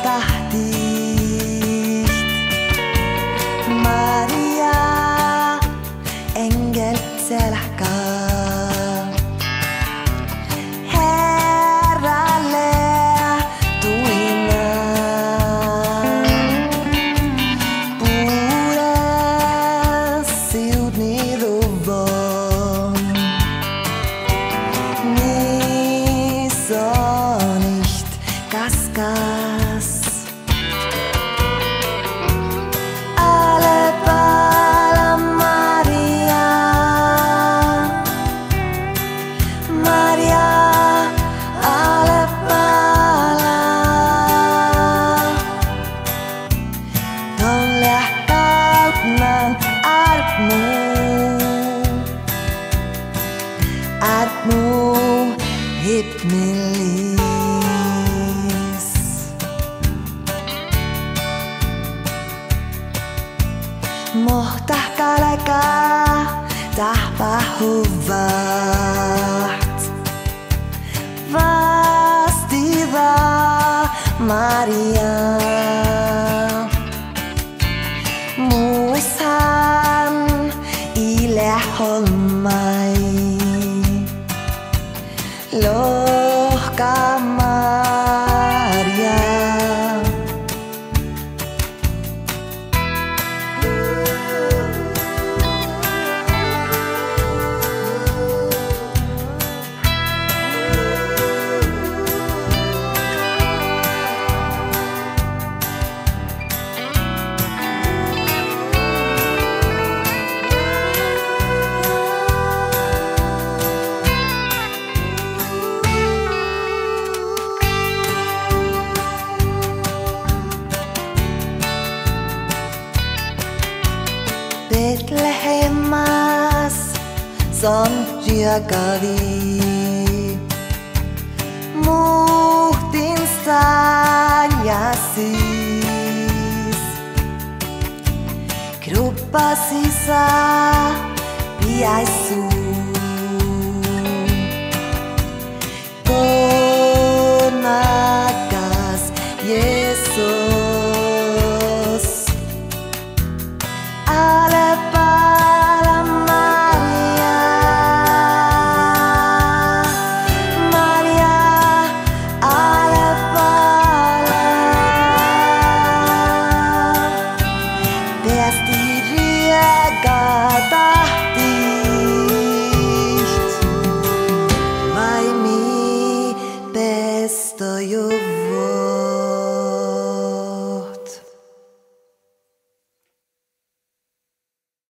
tahticht. Maria, engel selkä. Herralle tuina. Puhdas siut niruvon. Ni so nicht kaskas. Artmu hebt milis. Mohtah kaleka tah pahuvat. Was die war Maria. Mushan ilahomai. Lohka Maria. Betlehemas son riagavi. Muhtin sanyasis. Gruppa sisa piaisu. Konakas Yesus. Bei mi besto